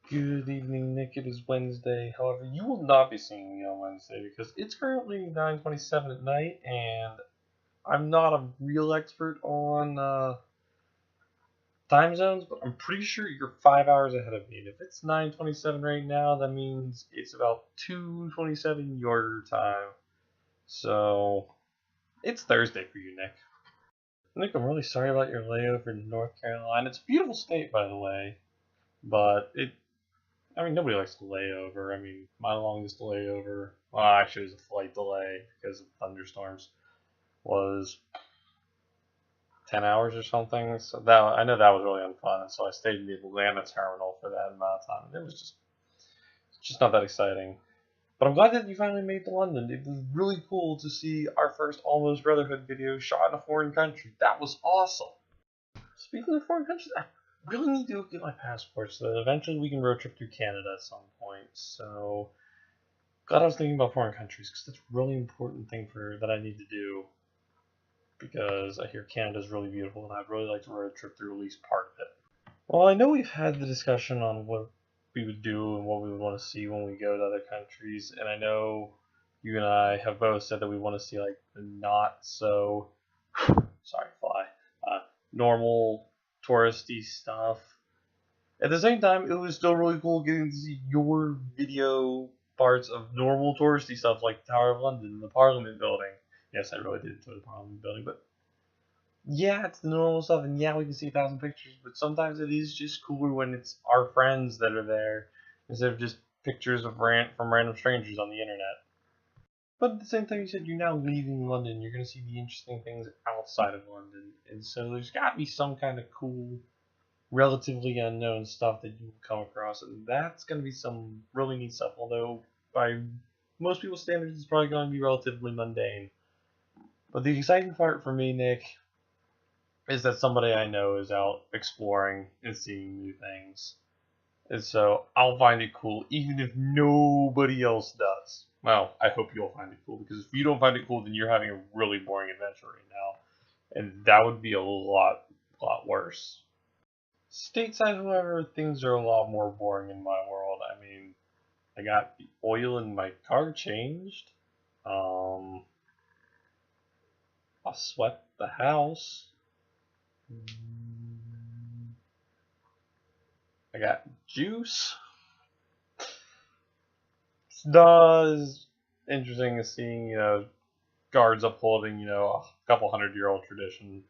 Good evening, Nick. It is Wednesday. However, you will not be seeing me on Wednesday because it's currently 9:27 at night, and I'm not a real expert on time zones, but I'm pretty sure you're 5 hours ahead of me. And if it's 9:27 right now, that means it's about 2:27 your time. So it's Thursday for you, Nick. Nick, I'm really sorry about your layover in North Carolina. It's a beautiful state, by the way, but I mean, nobody likes to layover. I mean, my longest layover, well, actually, it was a flight delay because of thunderstorms, was 10 hours or something. So that I know that was really unfun. So I stayed in the Atlanta terminal for that amount of time. It was just not that exciting. But I'm glad that you finally made to London. It was really cool to see our first Almost Brotherhood video shot in a foreign country. That was awesome. Speaking of foreign countries, I really need to get my passport so that eventually we can road trip through Canada at some point. So glad I was thinking about foreign countries because that's a really important thing that I need to do because I hear Canada's really beautiful and I'd really like to road trip through at least part of it. Well, I know we've had the discussion on what we would do and what we would want to see when we go to other countries, and I know you and I have both said that we want to see like the not so sorry fly normal touristy stuff. At the same time, it was still really cool getting to see your video parts of normal touristy stuff like the Tower of London, the Parliament Building. Yes, I really did enjoy the Parliament Building, but yeah, it's the normal stuff, and yeah, we can see 1,000 pictures, but sometimes it is just cooler when it's our friends that are there instead of just pictures of from random strangers on the internet. But at the same time, you said you're now leaving London, you're going to see the interesting things outside of London, and so there's got to be some kind of cool relatively unknown stuff that you will come across, and that's going to be some really neat stuff. Although by most people's standards, it's probably going to be relatively mundane. But the exciting part for me, Nick, is that somebody I know is out exploring and seeing new things, and so I'll find it cool, even if nobody else does. Well, I hope you'll find it cool because if you don't find it cool, then you're having a really boring adventure right now, and that would be a lot worse. Stateside, however, things are a lot more boring in my world. I mean, I got the oil in my car changed. Um, I swept the house. I got juice. It's not as interesting as seeing, guards upholding, a couple 100-year-old tradition.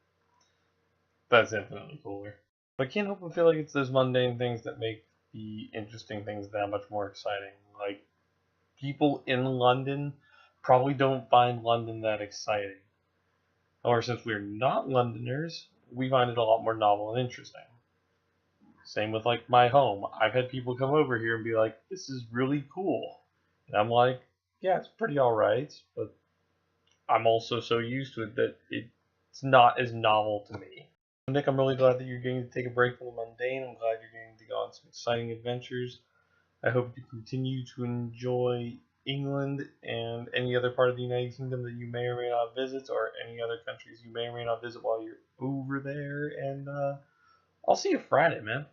That's infinitely cooler. But I can't help but feel like it's those mundane things that make the interesting things that much more exciting. Like, people in London probably don't find London that exciting. Or since we're not Londoners, we find it a lot more novel and interesting. Same with like my home. I've had people come over here and be like, "This is really cool," and I'm like, "Yeah, it's pretty alright," but I'm also so used to it that it's not as novel to me. Nick, I'm really glad that you're getting to take a break from the mundane. I'm glad you're getting to go on some exciting adventures. I hope you continue to enjoy England and any other part of the United Kingdom that you may or may not visit, or any other countries you may or may not visit while you're over there. And I'll see you Friday, man.